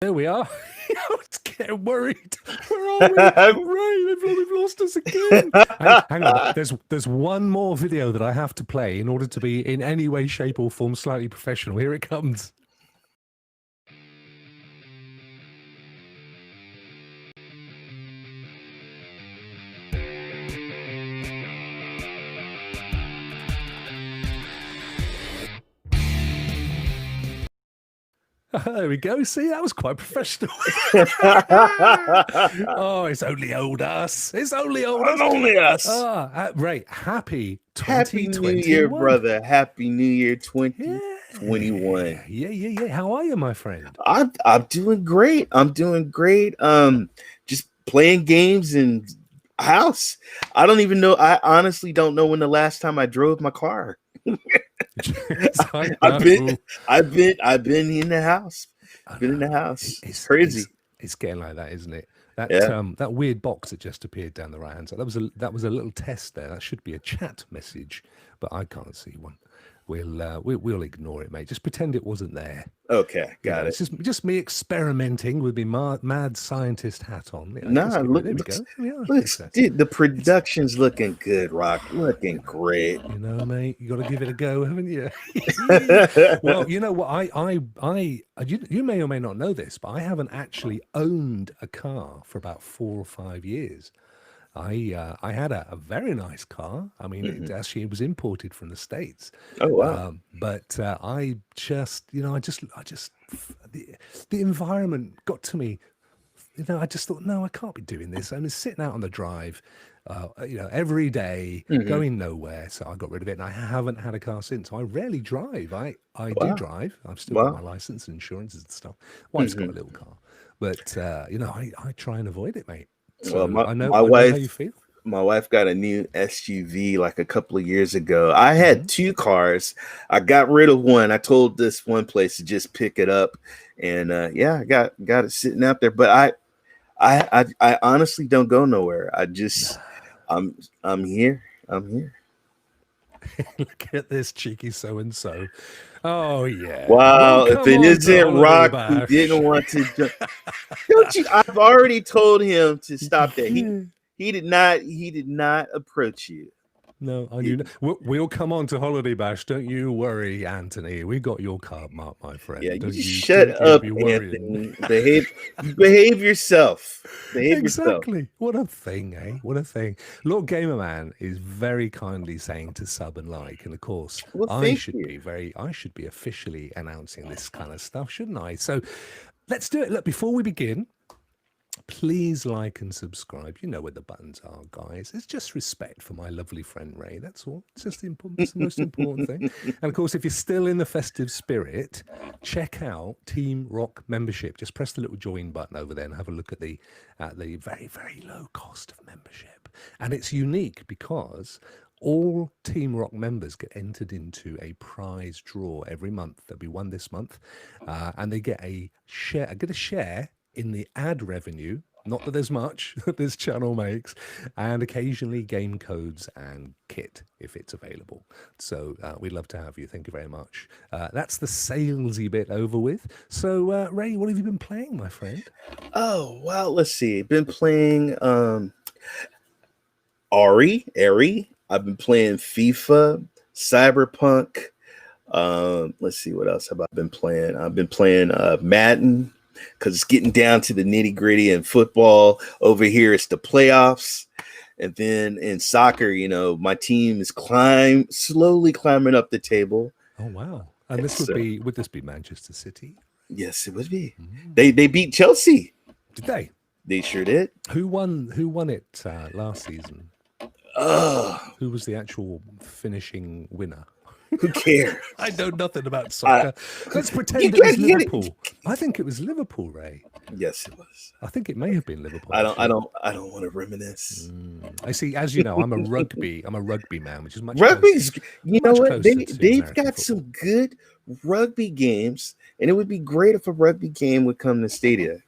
There we are. I was getting worried. Where are we? Ray, we've lost us again. Hang on. There's one more video that I have to play in order to be in any way, shape, or form slightly professional. Here it comes. There we go. See, that was quite professional. Oh, it's only old us. It's only old us. Only us. Ray, happy 2021. Happy New Year, brother. Happy New Year 2021. Yeah. How are you, my friend? I'm doing great. Just playing games in house. I don't even know. I honestly don't know when the last time I drove my car. I've been in the house. It's crazy. It's getting like that, isn't it? That weird box that just appeared down the right hand side. That was a little test there. That should be a chat message, but I can't see one. We'll ignore it, mate. Just pretend it wasn't there. Okay, got it. It's just me experimenting with my mad scientist hat on. Dude, the production's looking good, Rokk. Looking great. You know, mate, you got to give it a go, haven't you? Well, you know what? You may or may not know this, but I haven't actually owned a car for about 4 or 5 years. I had a very nice car. I mean, it was imported from the States. Oh wow! But I just the environment got to me. You know, I just thought, no, I can't be doing this. I'm sitting out on the drive, every day, going nowhere. So I got rid of it, and I haven't had a car since. So I rarely drive. I do drive. I've still got my license and insurances and stuff. Wife's got a little car, but I try and avoid it, mate. So well, I know how you feel. My wife got a new SUV like a couple of years ago. I had 2 cars. I got rid of one. I told this one place to just pick it up, and I got it sitting out there. But I honestly don't go nowhere. I'm here. Look at this cheeky so and so. Oh yeah! Wow! If it isn't Rokk who didn't want to, don't you? I've already told him to stop that. He did not approach you. No, I knew. We'll come on to Holiday Bash. Don't you worry, Anthony. We got your card marked, my friend. Yeah, you shut up, Anthony. Behave yourself. Exactly. What a thing, eh? What a thing. Lord Gamerman is very kindly saying to sub and like, and of course, I should be officially announcing this kind of stuff, shouldn't I? So let's do it. Look, before we begin, please like and subscribe. You know where the buttons are, guys. It's just respect for my lovely friend Ray. That's all. It's just the most important thing. And of course, if you're still in the festive spirit, check out Team Rokk membership. Just press the little join button over there and have a look at the very, very low cost of membership. And it's unique because all Team Rokk members get entered into a prize draw every month. There'll be one this month, and they get a share in the ad revenue, not that there's much that this channel makes, and occasionally game codes and kit if it's available. So we'd love to have you. Thank you very much. That's the salesy bit over with. So Ray, what have you been playing, my friend? Oh, well, let's see. Been playing Ori. I've been playing FIFA, Cyberpunk. Let's see, what else have I been playing? I've been playing Madden, because it's getting down to the nitty gritty. In football over here, it's the playoffs. And then in soccer, my team is slowly climbing up the table. Oh, wow. And would this be Manchester City? Yes, it would be. They beat Chelsea. Did they? They sure did. Who won it last season? Who was the actual finishing winner? Who cares? I know nothing about soccer. Let's pretend it was Liverpool. I think it was Liverpool, Ray. Yes, it was. I think it may have been Liverpool. I don't want to reminisce. I see. As you know, I'm a rugby man, which is much. Rugby's. You know what? They've got some good rugby games, and it would be great if a rugby game would come to Stadia.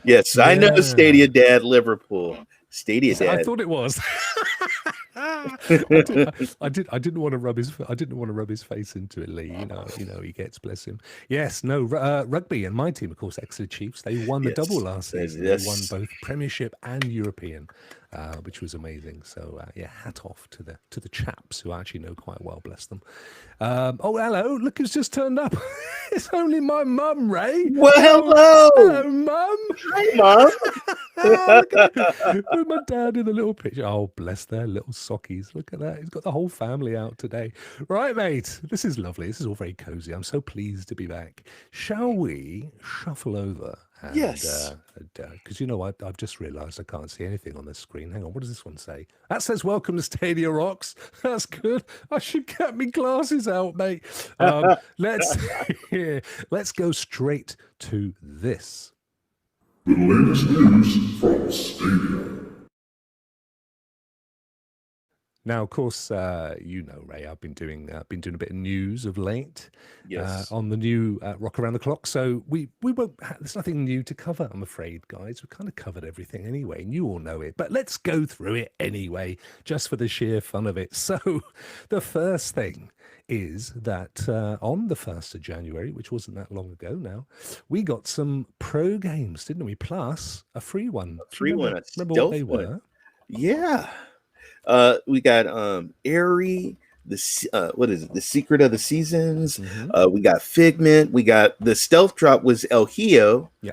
Yes, I know Stadia Dad Liverpool. Stadia I Dad. thought it was. I didn't want to rub his face into it, Lee. He gets, bless him. Yes, no, rugby and my team, of course, Exeter Chiefs. They won the double last season. They won both Premiership and European, which was amazing. So yeah, hat off to the chaps who I actually know quite well. Bless them. Oh, hello! Look who's just turned up. It's only my mum, Ray. Well, hello, Mum. Hi, Mom. With my dad in the little picture. Oh, bless their little sockies. Look at that. He's got the whole family out today. Right, mate. This is lovely. This is all very cozy. I'm so pleased to be back. Shall we shuffle over? And, Yes. Because I've just realised I can't see anything on the screen. Hang on, what does this one say? That says "Welcome to Stadia Rokks." That's good. I should get me glasses out, mate. Let's go straight to this. The latest news from Stadia. Now, of course, Ray, I've been doing a bit of news of late. Yes. On the new Rock Around the Clock. So we won't. There's nothing new to cover, I'm afraid, guys. We've kind of covered everything anyway, and you all know it. But let's go through it anyway, just for the sheer fun of it. So the first thing is that on the 1st of January, which wasn't that long ago now, we got some pro games, didn't we? Plus a free one. Remember what they were? Yeah. We got Airy, what is it? The Secret of the Seasons. Mm-hmm. We got Figment. We got the stealth drop was El Hio. Yeah.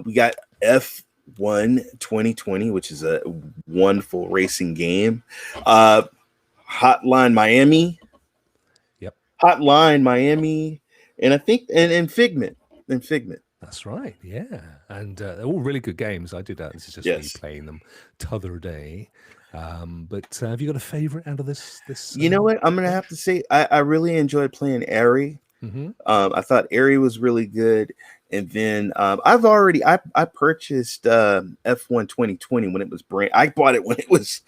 We got F1 2020, which is a wonderful racing game. Hotline Miami. Yep. Hotline Miami, and I think and Figment. That's right, yeah, and they're all really good games. I did that. This is just me playing them t'other day. But have you got a favorite out of this? You know what? I'm gonna have to say I really enjoyed playing Airy. Mm-hmm. I thought Airy was really good, and then I purchased F1 2020 when it was I bought it when it was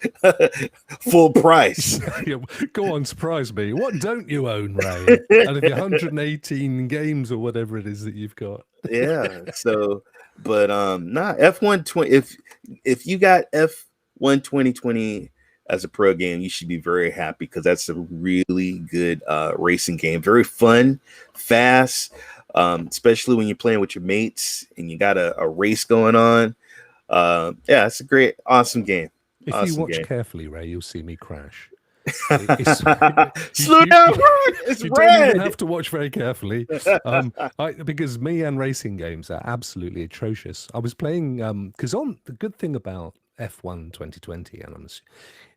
full price. Yeah, go on, surprise me. What don't you own, Ray? Out of your 118 games or whatever it is that you've got. Yeah. So, but F1 20. If you got F1 2020 as a pro game, you should be very happy because that's a really good racing game. Very fun, fast, especially when you're playing with your mates and you got a race going on. Yeah, it's a great, awesome game. If you watch carefully, Ray, you'll see me crash. Slow down, it's you red. Don't even have to watch very carefully because me and racing games are absolutely atrocious. I was playing because the good thing about F1 2020, and I'm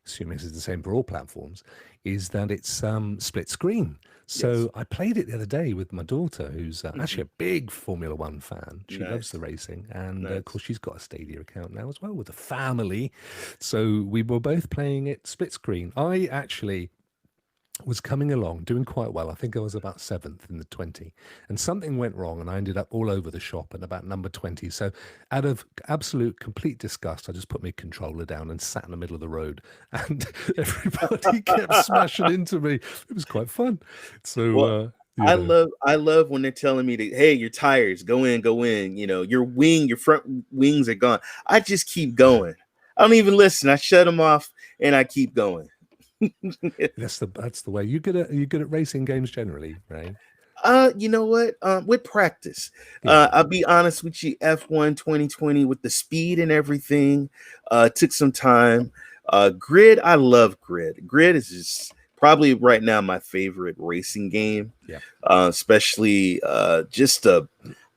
assuming this is the same for all platforms, is that it's split screen. So I played it the other day with my daughter, who's actually a big Formula One fan. She loves the racing, and of course she's got a Stadia account now as well with the family. So we were both playing it split screen. I actually was coming along, doing quite well. I think I was about 7th in the 20, and something went wrong, and I ended up all over the shop at about number 20. So out of absolute complete disgust, I just put my controller down and sat in the middle of the road, and everybody kept smashing into me. It was quite fun. So I love when they're telling me hey, your tires go in, your front wings are gone. I just keep going. I don't even listen. I shut them off and I keep going. That's the way. You good at racing games generally, right? You know what? With practice, I'll be honest with you. F1 2020 with the speed and everything, took some time. Grid, I love Grid. Grid is just probably right now my favorite racing game. Yeah. Especially just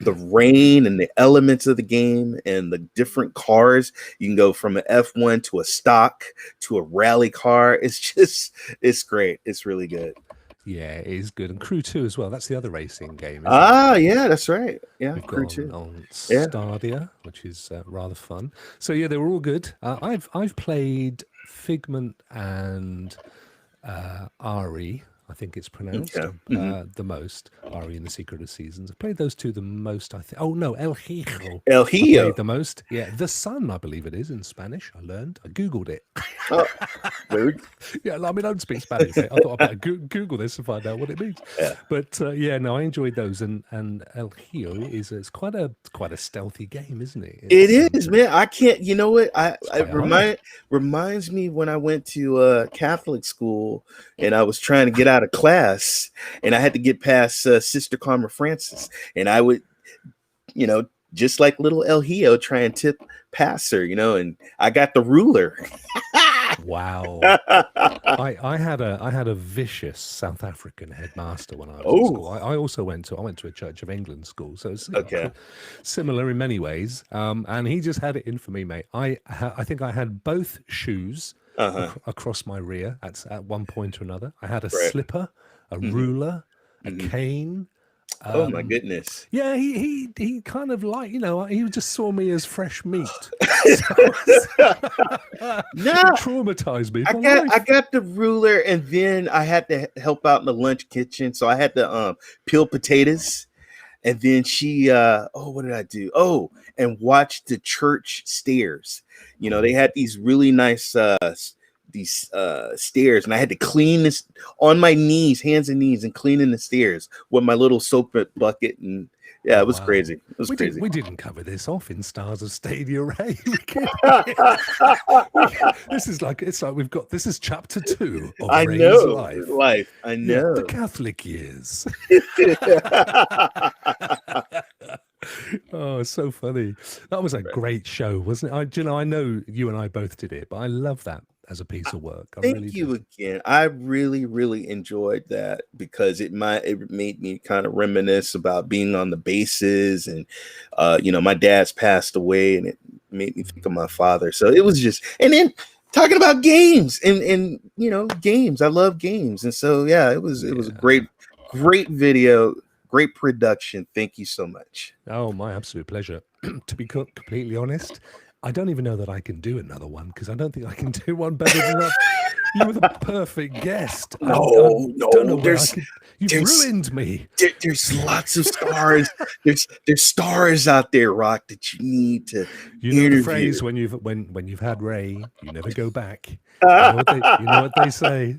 the rain and the elements of the game and the different cars. You can go from an F1 to a stock to a rally car. It's great. It's really good. Yeah, it is good. And Crew 2 as well. That's the other racing game. Yeah, that's right. Yeah, we've Crew got 2 on Stadia, which is rather fun. So yeah, they were all good. I've played Figment and Ari I think it's pronounced, the most. Ari and the Secret of Seasons. I've played those two the most, I think. Oh, no, El Hijo. El I Hijo. played the most. Yeah, The Sun, I believe it is in Spanish. I learned. I Googled it. Oh, yeah, I mean, I don't speak Spanish, mate. I thought I'd better Google this and find out what it means. Yeah. But yeah, no, I enjoyed those. And El Hijo it's quite a stealthy game, isn't it? It is, man. I can't. You know what? Reminds me when I went to Catholic school and I was trying to get out of class and I had to get past Sister Carmen Francis, and I would, just like little El Hijo, try and tip past her, and I got the ruler. Wow. I had a vicious South African headmaster when I was at school. I also went to a Church of England school, so it's similar in many ways. And he just had it in for me, mate. I think I had both shoes across my rear at one point or another. I had a slipper, a ruler, a cane. Oh my goodness! Yeah, he kind of like, he just saw me as fresh meat. Traumatized me. I got the ruler, and then I had to help out in the lunch kitchen, so I had to peel potatoes. And then she, what did I do? Oh, and watch the church stairs. They had these really nice stairs, and I had to clean this on my knees, hands and knees, and cleaning the stairs with my little soap bucket. And yeah, it was crazy. It was crazy. We didn't cover this off in Stars of Stadia, Ray. This is this is chapter 2 of Ray's life. I know. The Catholic years. Oh, so funny. That was a great show, wasn't it? I know you and I both did it, but I love that as a piece of work. Thank you again. I really, really enjoyed that because it made me kind of reminisce about being on the bases, and my dad's passed away, and it made me think of my father. So it was just, and then talking about games and games. I love games, and so yeah, it was a great video. Great production. Thank you so much. Oh, my absolute pleasure. To be completely honest, I don't even know that I can do another one because I don't think I can do one better than that. You were the perfect guest. No, you've ruined me. There's lots of stars. there's stars out there, Rokk, that you need to. You know the phrase when you've had Ray, you never go back. You know what they say.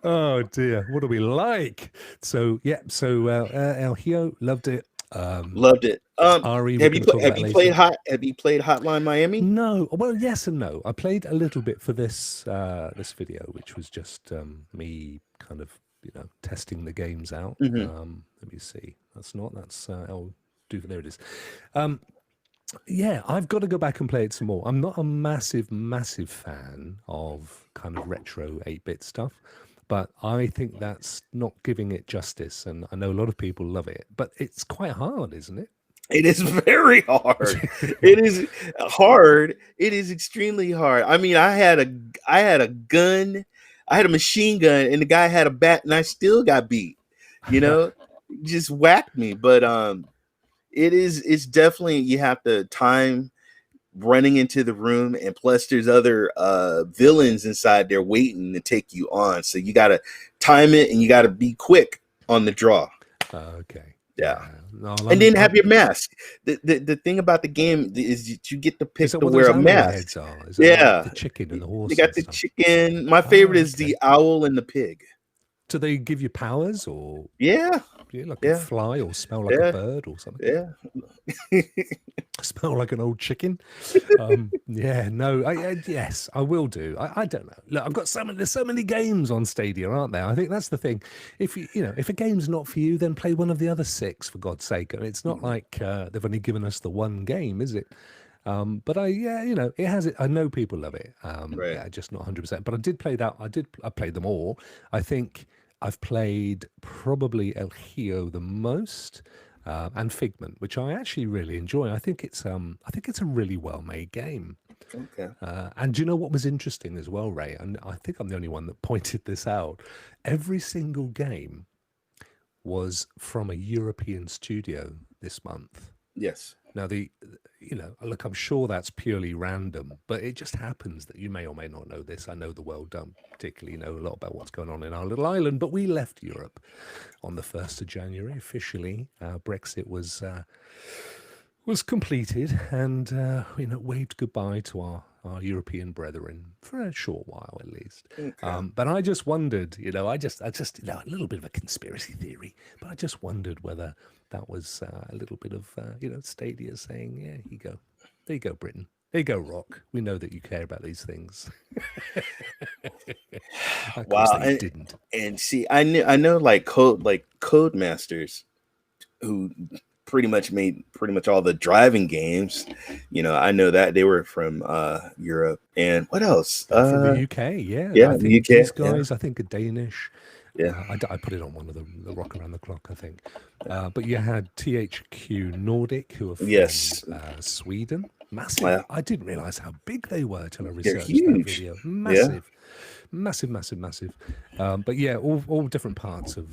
Oh dear, what are we like? So yeah, El Hijo loved it. Loved it. Ari, have you played Hotline Miami? No. Well, yes and no. I played a little bit for this video, which was just me kind of testing the games out. Let me see. There it is. Yeah, I've got to go back and play it some more. I'm not a massive fan of kind of retro 8-bit stuff, but I think that's not giving it justice. And I know a lot of people love it, but it's quite hard, isn't it? It is very hard. It is hard. It is extremely hard. I mean, I had a gun, I had a machine gun, and the guy had a bat, and I still got beat. Just whacked me. But it's definitely, you have to time running into the room, and plus there's other villains inside there waiting to take you on, so you got to time it and you got to be quick on the draw. Okay. Yeah. No, and then have your mask. The thing about the game is that you get to pick to wear a mask. Yeah, the chicken and the horse. You got the chicken. My favorite is the owl and the pig. Do they give you powers or? Yeah. A fly or smell like a bird or something. Yeah. Smell like an old chicken. Yes, I will do. I don't know. Look, I've got there's so many games on Stadia, aren't there? I think that's the thing. If if a game's not for you, then play one of the other 6 for God's sake. And it's not like they've only given us the one game, is it? But it has it. I know people love it. Right. Yeah, just not 100%. But I did play that. I played them all. I think I've played probably El Hijo the most, and Figment, which I actually really enjoy. I think it's a really well made game. Okay. And do you know what was interesting as well, Ray? And I think I'm the only one that pointed this out. Every single game was from a European studio this month. Yes. Now, look, I'm sure that's purely random, but it just happens that you may or may not know this. I know the world don't particularly know a lot about what's going on in our little island, but we left Europe on the 1st of January officially. Brexit was completed, and waved goodbye to our European brethren for a short while at least. Okay. But I just wondered, I just a little bit of a conspiracy theory, but I just wondered whether that was a little bit of Stadia saying, yeah, there you go, Britain. There you go, Rokk. We know that you care about these things. Of course Wow. they didn't. And see, I know like code masters who pretty much made pretty much all the driving games. I know that they were from Europe. And what else? From the UK, yeah. Yeah, I the think UK. these guys, I think, are Danish. Yeah. I put it on one of the Rock Around the Clock, I think. But you had THQ Nordic, who are from Yes. Sweden. Massive. Wow. I didn't realize how big they were till I They're researched that huge. video. Yeah. Massive. But yeah, all different parts of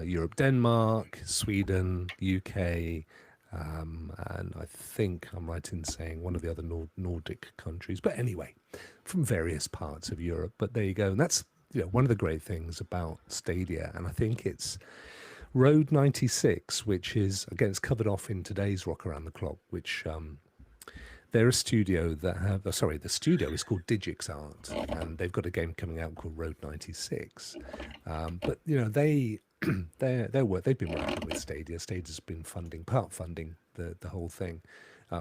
Europe. Denmark, Sweden, UK, and I think I'm right in saying one of the other Nordic countries. But anyway, from various parts of Europe. But there you go. And that's one of the great things about Stadia. And I think it's Road 96, which is, again, it's covered off in today's Rock Around the Clock, which... they're a studio that have, the studio is called Digix Art, and they've got a game coming out called Road 96. But they've been working with Stadia. Stadia's been part funding the whole thing.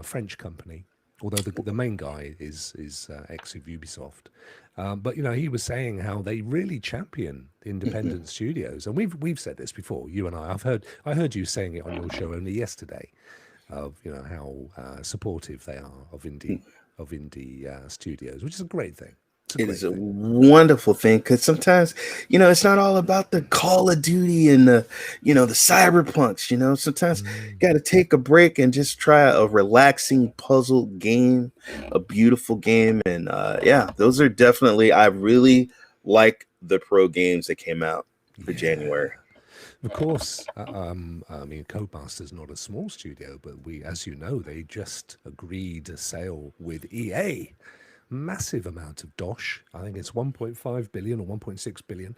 French company, although the main guy is ex of Ubisoft. But he was saying how they really champion independent studios, and we've said this before, you and I. I heard you saying it on your show only yesterday, of how supportive they are of indie studios, which is a great thing. It is a wonderful thing, because sometimes it's not all about the Call of Duty and the the cyberpunks. Sometimes you got to take a break and just try a relaxing puzzle game, a beautiful game. And those are definitely, I really like the pro games that came out for January. Of course, I mean, Codemaster's not a small studio, but as you know, they just agreed a sale with EA. Massive amount of dosh. I think it's 1.5 billion or 1.6 billion,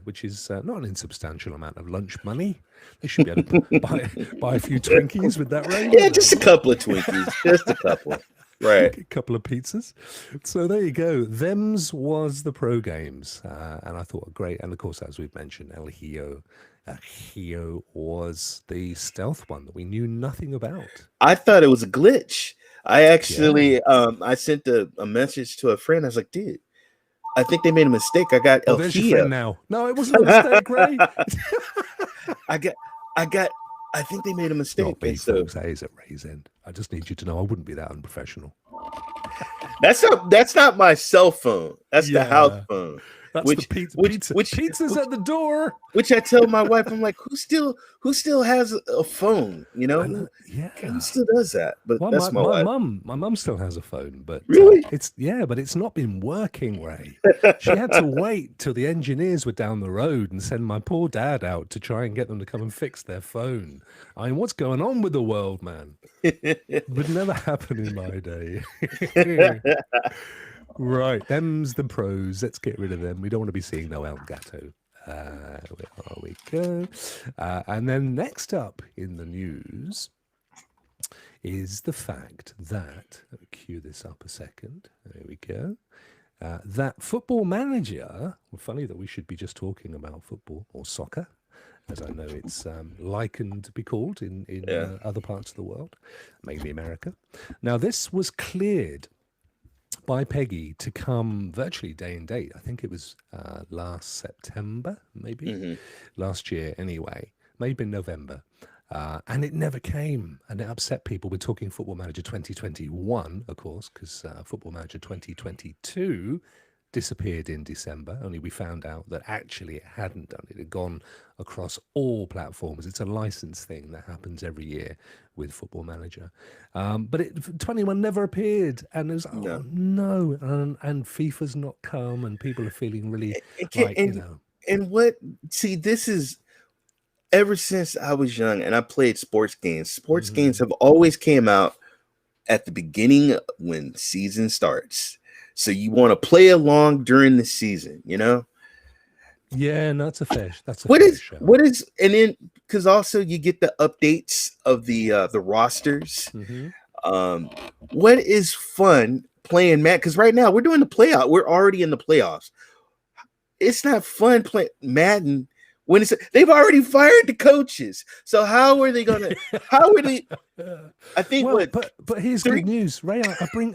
which is not an insubstantial amount of lunch money. They should be able to buy a few Twinkies with that range. Yeah, just a couple of Twinkies, just a couple. Right. A couple of pizzas. So there you go. Them's was the pro games. And I thought great. And of course, as we've mentioned, El Hio was the stealth one that we knew nothing about. I thought it was a glitch. I actually, I sent a message to a friend. I was like, dude, I think they made a mistake. I got El there's your Hio. friend now. No, it wasn't a mistake, Ray. I think they made a mistake. Not me, folks. That is at Ray's end. I just need you to know I wouldn't be that unprofessional. That's not my cell phone. That's the house phone. That's the pizza. Pizza's at the door. Which I tell my wife, I'm like, who still has a phone? Who still does that? But that's my wife. My mum still has a phone, but really, but it's not been working, Ray. She had to wait till the engineers were down the road and send my poor dad out to try and get them to come and fix their phone. I mean, what's going on with the world, man? It would never happen in my day. Right, them's the pros. Let's get rid of them. We don't want to be seeing no Elgato. There we go. And then next up in the news is the fact that, let me cue this up a second. There we go. That Football Manager, funny that we should be just talking about football or soccer, as I know it's likened to be called in other parts of the world, mainly America. Now, this was cleared by Peggy to come virtually day and date. I think it was last September, maybe last year anyway, maybe in November. And it never came, and it upset people. We're talking Football Manager 2021, of course, because Football Manager 2022 disappeared in December. Only we found out that actually it hadn't done. It had gone across all platforms. It's a license thing that happens every year with Football Manager. But 21 never appeared, and it was no, and FIFA's not come, and people are feeling really this is ever since I was young and I played sports games, sports games have always came out at the beginning when season starts. So you want to play along during the season, you know? Yeah, no, that's a fair show. What is, and then because also you get the updates of the rosters. What is fun playing Madden? Because right now we're doing the playoff. We're already in the playoffs. It's not fun playing Madden when they've already fired the coaches. So how are they gonna? How are they? I think. Well, but here's good news, Ray.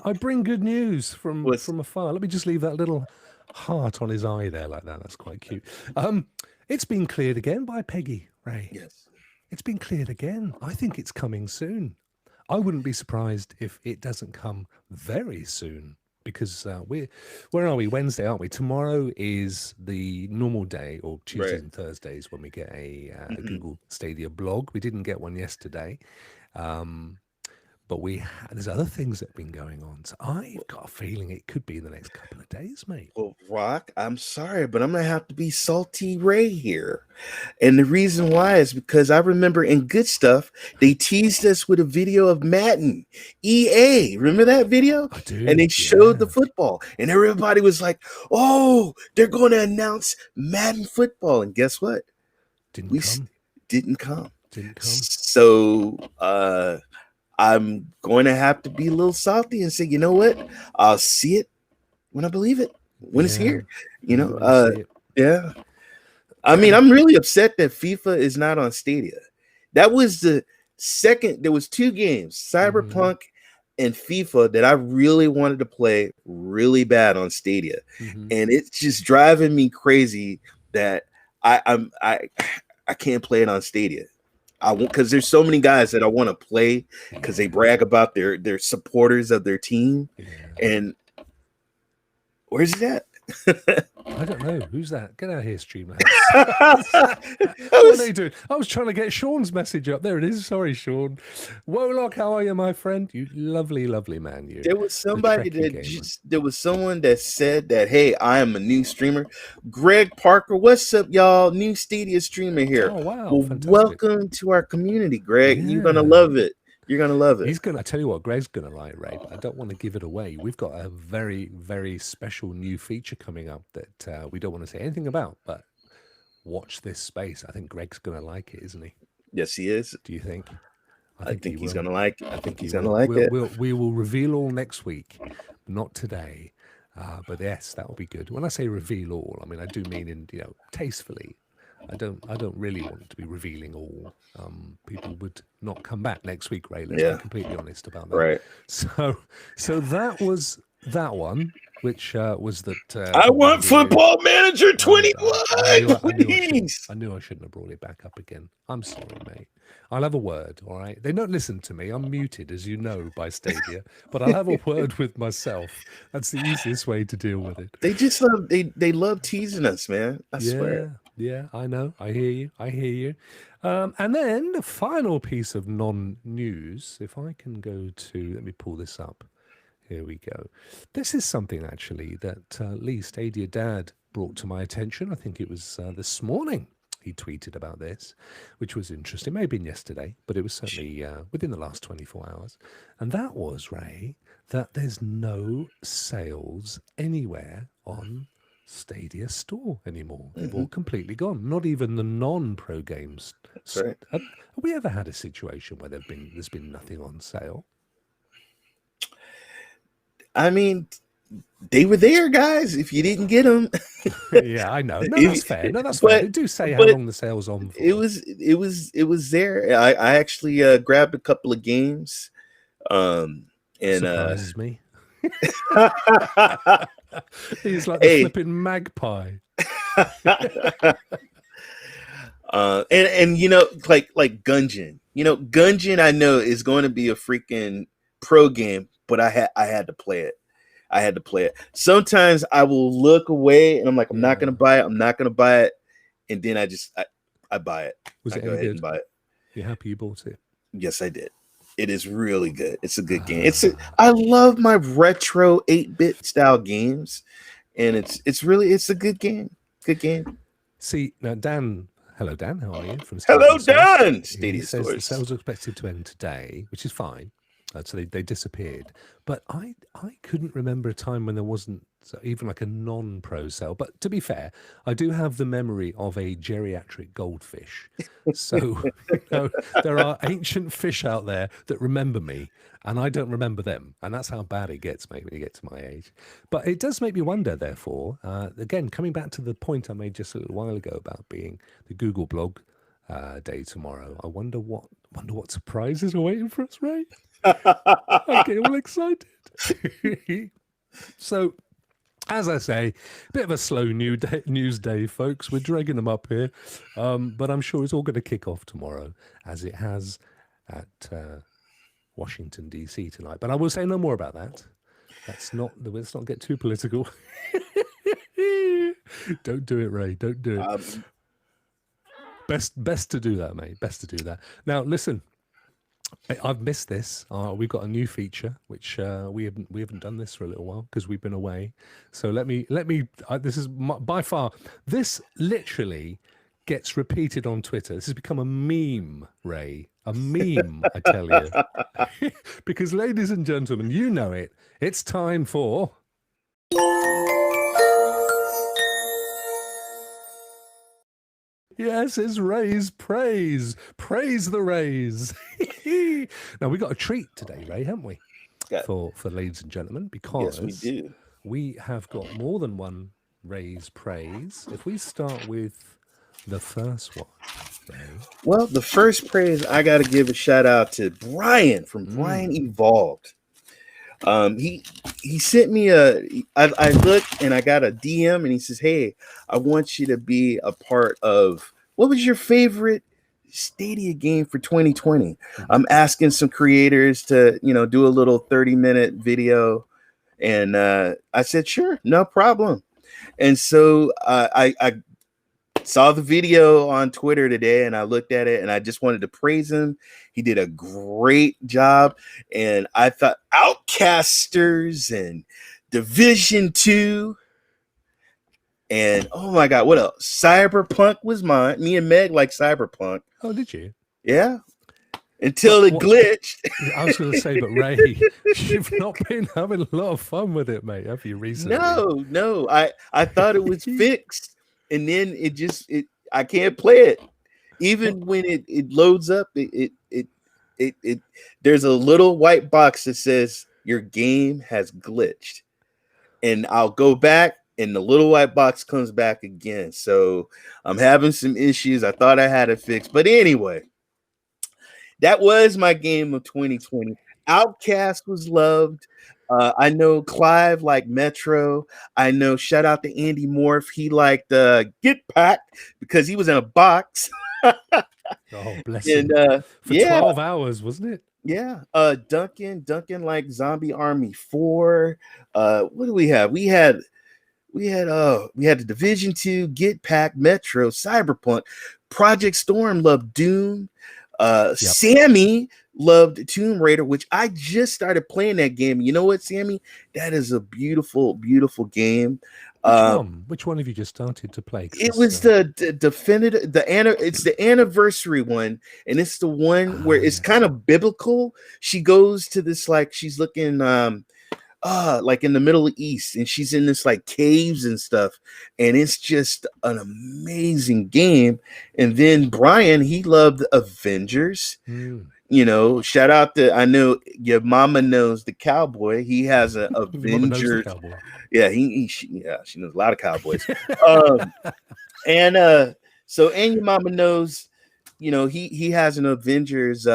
I bring good news from afar. Let me just leave that little heart on his eye there like that. That's quite cute. It's been cleared again by Peggy, Ray. Yes, it's been cleared again. I think it's coming soon. I wouldn't be surprised if it doesn't come very soon, because where are we? Wednesday, aren't we? Tomorrow is the normal day, or Tuesdays and Thursdays when we get a Google Stadia blog. We didn't get one yesterday. But there's other things that have been going on. So I've got a feeling it could be in the next couple of days, mate. Well, Rokk, I'm sorry, but I'm going to have to be salty Ray here. And the reason why is because I remember in Good Stuff, they teased us with a video of Madden. EA, remember that video? I do, and they showed the football. And everybody was like, oh, they're going to announce Madden football. And guess what? Didn't come. So, I'm going to have to be a little salty and say, you know what? I'll see it when I believe it, when it's here. You know, yeah. I mean, I'm really upset that FIFA is not on Stadia. That was the second. There was two games, Cyberpunk and FIFA, that I really wanted to play really bad on Stadia, and it's just driving me crazy that I can't play it on Stadia. I want, because there's so many guys that I want to play because they brag about their supporters of their team. And where's it at? I don't know. Who's that? Get out of here, streamer. What are you doing? I was trying to get Sean's message up. There it is. Sorry, Sean. Wolock, how are you, my friend? You lovely, lovely man. You. There was somebody there was someone that said that, hey, I am a new streamer. Greg Parker, what's up, y'all? New Stadia streamer here. Oh, wow. Well, welcome to our community, Greg. Yeah. You're gonna love it. You're going to love it. I tell you what, Greg's going to like, Ray, but I don't want to give it away. We've got a very, very special new feature coming up that we don't want to say anything about, but watch this space. I think Greg's going to like it, isn't he? Yes, he is. Do you think? I think he's going to like it. I think he's going to like it. We will reveal all next week, not today. But yes, that will be good. When I say reveal all, I mean, I do mean tastefully. I don't really want to be revealing all. People would not come back next week, Ray. Let's be completely honest about that. Right. So that was that one, which was that. I want Football Manager 21, please. I knew I shouldn't have brought it back up again. I'm sorry, mate. I'll have a word, all right? They don't listen to me. I'm muted, as you know, by Stadia. But I'll have a word with myself. That's the easiest way to deal with it. They just love they love teasing us, man. I swear. Yeah, I know. I hear you. And then the final piece of non-news, if I can go to, let me pull this up. Here we go. This is something actually that Lee, Stadia Dad, brought to my attention. I think it was this morning. He tweeted about this, which was interesting. It may have been yesterday, but it was certainly within the last 24 hours. And that was, Ray, that there's no sales anywhere on Stadia store anymore. They've all completely gone. Not even the non-pro games. Right. Have we ever had a situation where there's been nothing on sale? I mean, they were there, guys. If you didn't get them, yeah, I know. No, that's fair. No, that's fair. They do say how long the sale's on for. It was there. I actually grabbed a couple of games. And surprises me. He's like the flipping magpie. And like Gungeon. Gungeon I know is going to be a freaking pro game, but I had to play it. Sometimes I will look away and I'm like, I'm not gonna buy it. And then I buy it. Was it go ahead and buy it. You're happy you bought it? Yes, I did. It is really good. It's a good game. I love my retro 8-bit style games, and it's a good game. Good game. See, now Dan Hello, Dan. How are you? From Hello, Stadia Dan. Source. Stadia He says the Source. sales are expected to end today, which is fine. So they disappeared. But I couldn't remember a time when there wasn't even like a non-pro sale. But to be fair, I do have the memory of a geriatric goldfish. So there are ancient fish out there that remember me, and I don't remember them. And that's how bad it gets, mate, when you get to my age. But it does make me wonder, therefore, again, coming back to the point I made just a little while ago about being the Google blog day tomorrow, I wonder what surprises are waiting for us, Ray. I get all excited. So, as I say, a bit of a slow news day, folks. We're dragging them up here, but I'm sure it's all going to kick off tomorrow, as it has at Washington D.C. tonight. But I will say no more about that. Let's not get too political. Don't do it, Ray. Don't do it. Best to do that, mate. Best to do that. Now, listen. I've missed this. We've got a new feature which we haven't done this for a little while because we've been away. So let me. This is by far. This literally gets repeated on Twitter. This has become a meme, Ray. A meme, I tell you. Because, ladies and gentlemen, you know it. It's time for. Yes, it's Ray's praise. Praise the Rays. Now, we got a treat today, Ray, haven't we? Yeah. For ladies and gentlemen, because Yes, we do. We have got more than one Ray's praise. If we start with the first one, Ray. Well, the first praise, I got to give a shout out to Brian from Brian Evolved. He sent me I looked and I got a DM and he says, "Hey, I want you to be a part of what was your favorite Stadia game for 2020?" I'm asking some creators to, do a little 30-minute video. And I said, sure, no problem. And so I saw the video on Twitter today and I looked at it and I just wanted to praise him. He did a great job. And I thought Outcasters and Division 2 and oh my God, what else? Cyberpunk was mine. Me and Meg like Cyberpunk. Oh, did you? Yeah. Until it glitched. I was going to say, but Ray, you've not been having a lot of fun with it, mate, have you, recently? No. I thought it was fixed. And then I can't play it. Even when it loads up, it there's a little white box that says your game has glitched. And I'll go back and the little white box comes back again. So I'm having some issues. I thought I had it fixed. But anyway, that was my game of 2020. Outcast was loved. I know Clive liked Metro. I know, shout out to Andy Morph. He liked Get Packed because he was in a box. Oh, bless him. For 12 hours, wasn't it? Yeah. Duncan liked Zombie Army 4. What do we have? We had the Division 2, Get Packed, Metro, Cyberpunk. Project Storm loved Doom. Sammy loved Tomb Raider, which I just started playing that game. You know what, Sammy? That is a beautiful, beautiful game. Which one have you just started to play? It was the definitive, it's the anniversary one, and it's the one where it's kind of biblical. She goes to this, like, she's looking like in the Middle East, and she's in this like caves and stuff, and it's just an amazing game. And then Brian, he loved Avengers. Shout out to, I know your mama knows the cowboy. He has an Avengers. Yeah, she knows a lot of cowboys. And your mama knows, he has an Avengers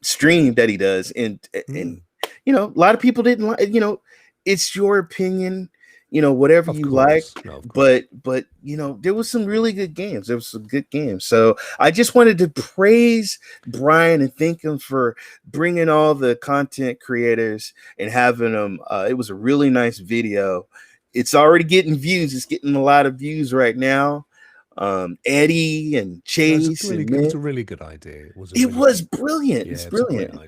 stream that he does, and a lot of people didn't like, it's your opinion, whatever of you course. Like, no, but there was some really good games. There was some good games. So I just wanted to praise Brian and thank him for bringing all the content creators and having them. It was a really nice video. It's already getting views. It's getting a lot of views right now. Eddie and Chase. It was a really good idea. It was brilliant. Yeah, it's brilliant.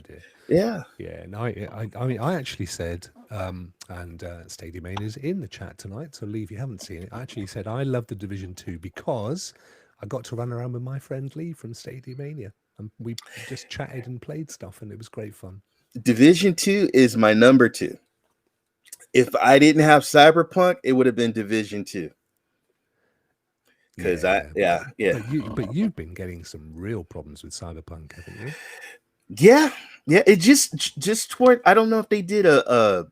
Yeah. Yeah, no, I mean, I actually said, and Stadia Main is in the chat tonight, so Lee, if you haven't seen it, I actually said I love the Division 2 because I got to run around with my friend Lee from Stadia Mania, and we just chatted and played stuff, and it was great fun. Division 2 is my number 2. If I didn't have Cyberpunk, it would have been Division 2. Because But you've been getting some real problems with Cyberpunk, haven't you? Yeah. It just toward. I don't know if they did a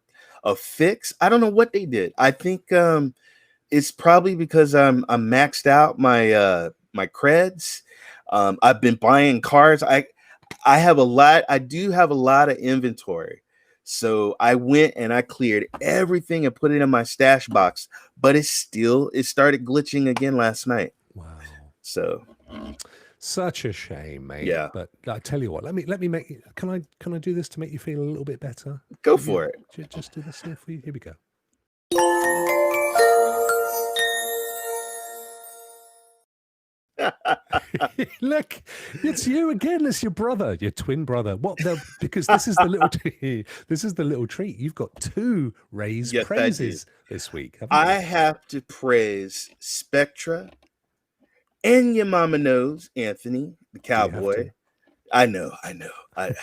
fix. I don't know what they did. I think it's probably because I'm maxed out my my creds. I've been buying cars. I have a lot. I do have a lot of inventory. So I went and I cleared everything and put it in my stash box, but it started glitching again last night. Wow. So such a shame, mate. Yeah. But I tell you what, let me make. Can I do this to make you feel a little bit better? Go for it. Just do this here for you. Here we go. Look, it's you again. It's your brother, your twin brother. Because this is the little treat. You've got 2 raised praises this week. I have to praise Spectra and your mama knows Anthony, the cowboy. I know. And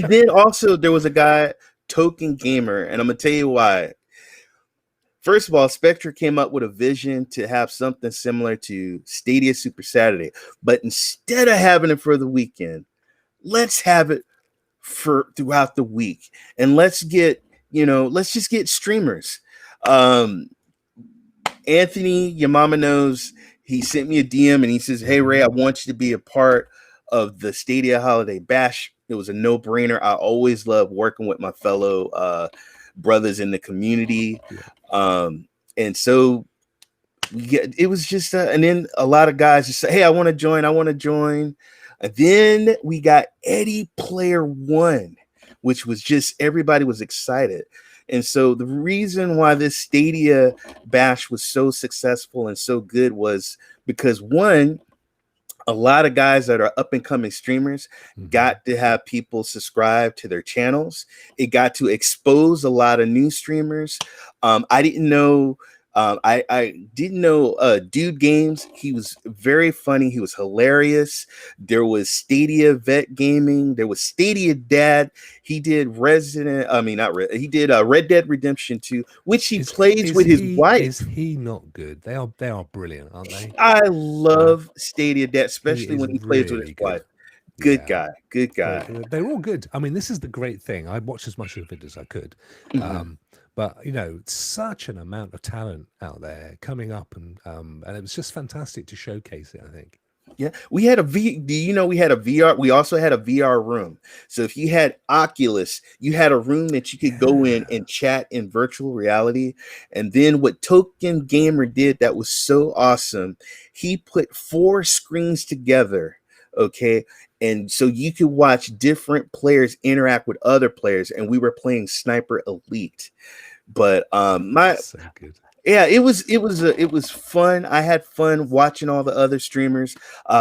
then also there was a guy, Token Gamer, and I'm gonna tell you why. First of all, Spectra came up with a vision to have something similar to Stadia Super Saturday, but instead of having it for the weekend, let's have it for throughout the week, and let's just get streamers. Anthony, your mama knows, he sent me a DM and he says, "Hey Ray, I want you to be a part of the Stadia Holiday Bash." It was a no-brainer. I always love working with my fellow brothers in the community. And so it was just and then a lot of guys just say, "Hey, I want to join. And then we got Eddie Player One, which was just everybody was excited. And so the reason why this Stadia bash was so successful and so good was because, one, a lot of guys that are up and coming streamers got to have people subscribe to their channels. It got to expose a lot of new streamers. I didn't know I didn't know Dude Games. He was very funny. He was hilarious. There was Stadia Vet Gaming. There was Stadia Dad. He did he did Red Dead Redemption 2, which he plays with his wife. Is he not good? They are brilliant, aren't they? I love Stadia Dad, especially when he plays with his wife. Good guy. They're all good. I mean, this is the great thing. I watched as much of it as I could. But such an amount of talent out there coming up, and it was just fantastic to showcase it, I think. Yeah, we had we had a VR. We also had a VR room. So if you had Oculus, you had a room that you could go in and chat in virtual reality. And then what Token Gamer did that was so awesome, he put 4 screens together. Okay. And so you could watch different players interact with other players, and we were playing Sniper Elite. But so good. Yeah, it was fun. I had fun watching all the other streamers.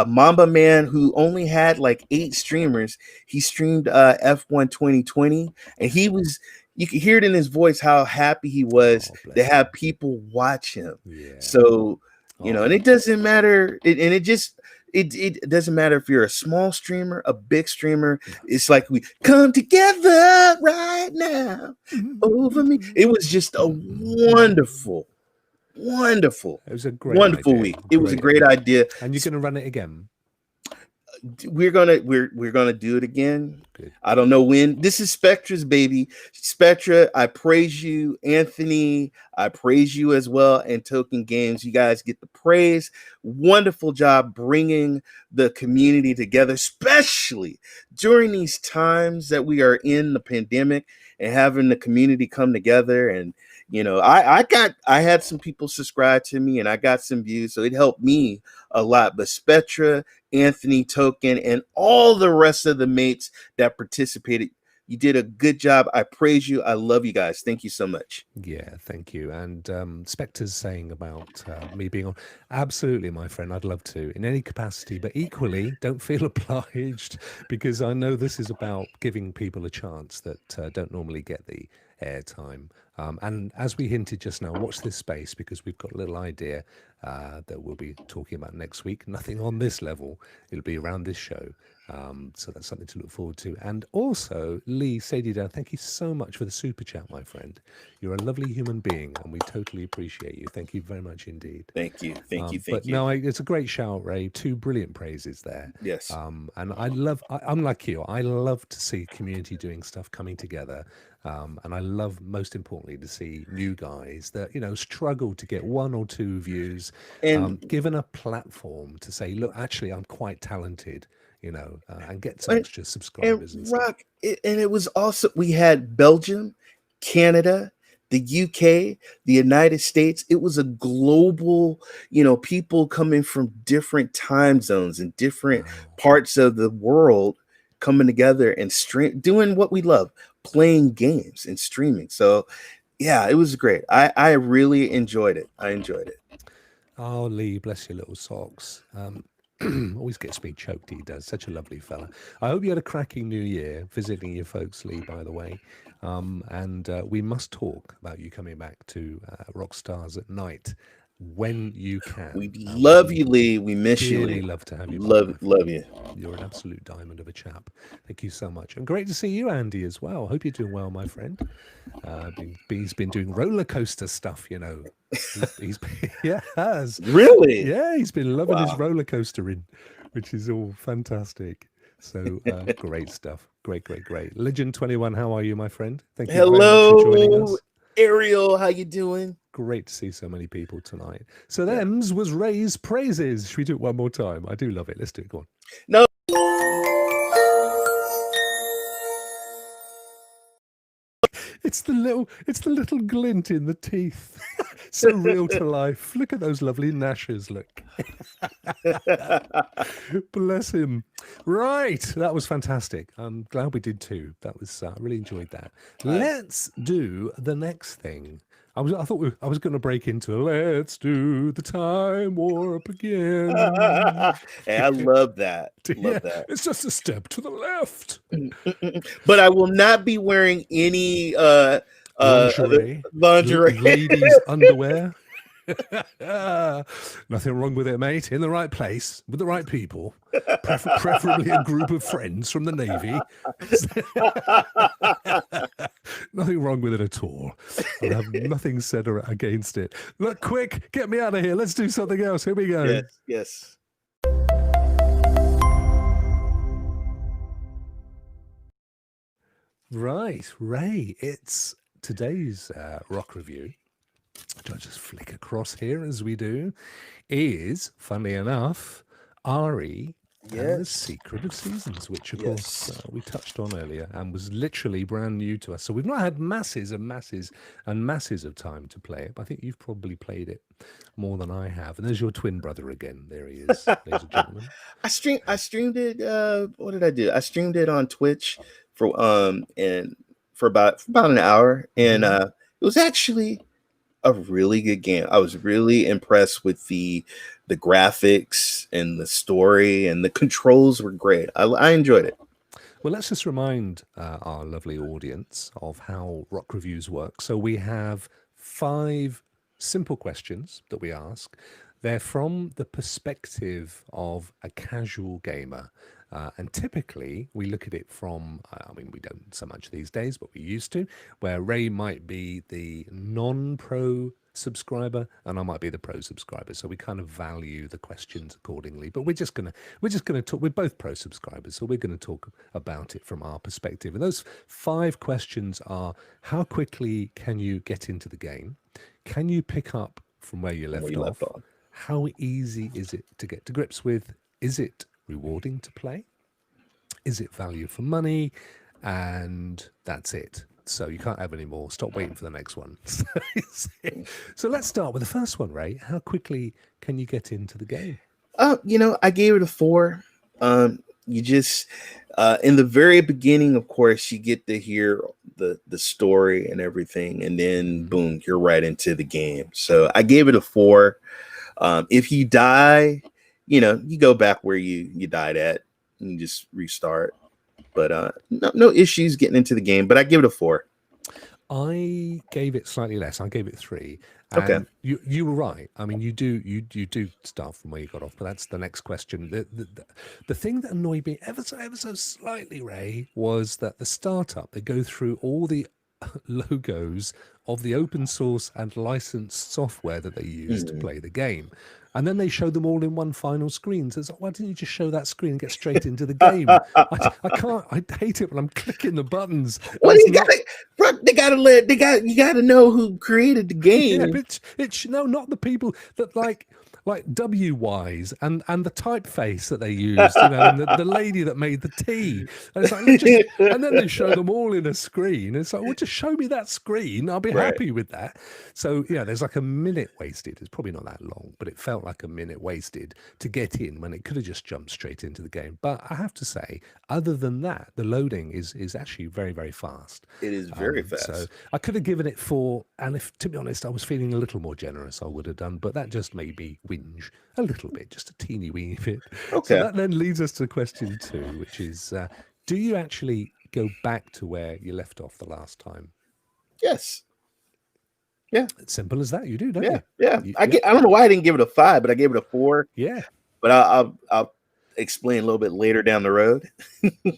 Mamba Man, who only had like 8 streamers, he streamed F1 2020, and you could hear it in his voice how happy he was to have people watch him. Yeah. So and it doesn't matter. It doesn't matter if you're a small streamer, a big streamer. It's like we come together right now over me. It was just a wonderful. It was a wonderful week. It was a great idea. And you're going to run it again? We're gonna do it again. Good. I don't know when. This is Spectra's baby. Spectra, I praise you. Anthony, I praise you as well. And Token Games, you guys get the praise. Wonderful job bringing the community together, especially during these times that we are in the pandemic, and having the community come together. And I had some people subscribe to me, and I got some views, so it helped me a lot. But Spectra, Anthony, Token, and all the rest of the mates that participated, You did a good job. I praise you. I love you guys. Thank you so much. Yeah, thank you. And Spectre's saying about me being on. Absolutely, my friend. I'd love to in any capacity, but equally, don't feel obliged because I know this is about giving people a chance that don't normally get the airtime. And as we hinted just now, watch this space because we've got a little idea that we'll be talking about next week. Nothing on this level. It'll be around this show. So that's something to look forward to. And also, Lee Stadia, thank you so much for the super chat, my friend. You're a lovely human being, and we totally appreciate you. Thank you very much indeed. Thank you. Thank you. But no, it's a great shout, Ray. 2 brilliant praises there. Yes. And I'm like you. I love to see community doing stuff coming together. And I love, most importantly, to see new guys that, struggle to get 1 or 2 views, and given a platform to say, look, actually, I'm quite talented. And get some extra subscribers and Rokk. And it was also, we had Belgium, Canada, the UK, the United States. It was a global, people coming from different time zones and different parts of the world coming together and doing what we love, playing games and streaming. So yeah, it was great. I really enjoyed it. I enjoyed it. Oh, Lee, bless your little socks. Always gets me choked. He does. Such a lovely fella. I hope you had a cracking new year visiting your folks, Lee, by the way. And we must talk about you coming back to Rock Stars at Night when you can. We love you, Lee. We miss you, Lee. Love to have you. Love you. You're an absolute diamond of a chap. Thank you so much. And great to see you, Andy, as well. Hope you're doing well, my friend. He's been doing roller coaster stuff, He's has. Really? Yeah, he's been loving his roller coastering, which is all fantastic. So great stuff. Great. Legend 21, how are you, my friend? Thank you very much for joining us. Ariel, how you doing? Great to see so many people tonight. So them's was Ray's praises. Should we do it one more time? I do love it. Let's do it. Go on. No. It's the little glint in the teeth. So real to life. Look at those lovely gnashes. Look. Bless him. Right. That was fantastic. I'm glad we did too. That was, I really enjoyed that. Let's do the next thing. I was going to break into let's do the time warp again. Hey, I love that. That. It's just a step to the left. But I will not be wearing any lingerie, ladies' underwear. Nothing wrong with it, mate. In the right place with the right people, preferably a group of friends from the Navy. Nothing wrong with it at all. I have nothing said against it. Look, quick, get me out of here. Let's do something else. Here we go. Yes. Right, Ray. It's today's rock review. I'll just flick across here as we do, is, funnily enough, Ari and the Secret of Seasons, which, of course, we touched on earlier and was literally brand new to us. So we've not had masses and masses and masses of time to play it, but I think you've probably played it more than I have. And there's your twin brother again. There he is, ladies and gentlemen. I streamed it. What did I do? I streamed it on Twitch for about an hour, and it was actually a really good game. I was really impressed with the graphics and the story, and the controls were great. I enjoyed it. Well, let's just remind our lovely audience of how rock reviews work. So we have 5 simple questions that we ask. They're from the perspective of a casual gamer. And typically, we look at it from, we don't so much these days, but we used to, where Ray might be the non-pro subscriber and I might be the pro subscriber. So we kind of value the questions accordingly. But we're just gonna talk. We're both pro subscribers, so we're going to talk about it from our perspective. And those 5 questions are: how quickly can you get into the game? Can you pick up from where you left off? How easy is it to get to grips with? Is it rewarding to play? Is it value for money? And that's it. So you can't have any more. Stop waiting for the next one. So let's start with the first one, Ray. How quickly can you get into the game? I gave it a 4. you just in the very beginning, of course, you get to hear the story and everything, and then boom, you're right into the game. So I gave it a 4. If you die, you go back where you died at and you just restart. But no issues getting into the game. But I give it a 4. I gave it slightly less. I gave it 3. Okay. And you were right. I mean, you do start from where you got off, but that's the next question. The thing that annoyed me ever so slightly, Ray, was that the startup, they go through all the logos of the open source and licensed software that they use to play the game. And then they show them all in one final screen. So it's like, why didn't you just show that screen and get straight into the game? I can't. I hate it when I'm clicking the buttons. Well, you gotta know who created the game. Yeah, but it's no, not the people that like W-Wise and the typeface that they used, and the lady that made the tea. And it's like, and then they show them all in a screen. It's like, well, just show me that screen. I'll be happy with that. So there's like a minute wasted. It's probably not that long, but it felt like a minute wasted to get in when it could have just jumped straight into the game. But I have to say, other than that, the loading is actually very, very fast. It is very fast. So I could have given it 4, and if, to be honest, I was feeling a little more generous, I would have done. But that just made me whinge a little bit, just a teeny weeny bit. Okay. So that then leads us to question 2, which is, do you actually go back to where you left off the last time? Yes. Yeah. It's simple as that. You do, don't you? Yeah. I don't know why I didn't give it a 5, but I gave it a 4. Yeah. But I'll explain a little bit later down the road.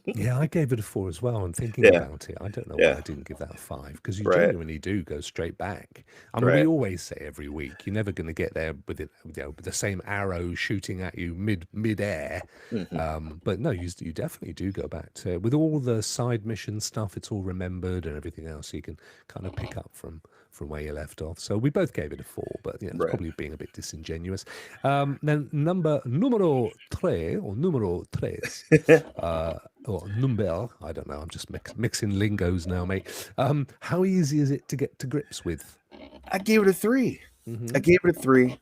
Yeah, I gave it a 4 as well. And thinking about it, I don't know why I didn't give that a 5, because you genuinely do go straight back. I mean, we always say every week, you're never going to get there with it, with the same arrow shooting at you mid-air. But no, you definitely do go back to, with all the side mission stuff, it's all remembered and everything else. You can kind of pick up from where you left off. So we both gave it a 4, but it's probably being a bit disingenuous. Then numero 3 or numero tres, or number, I don't know. I'm just mixing lingos now, mate. How easy is it to get to grips with? I gave it a 3. I gave it a 3.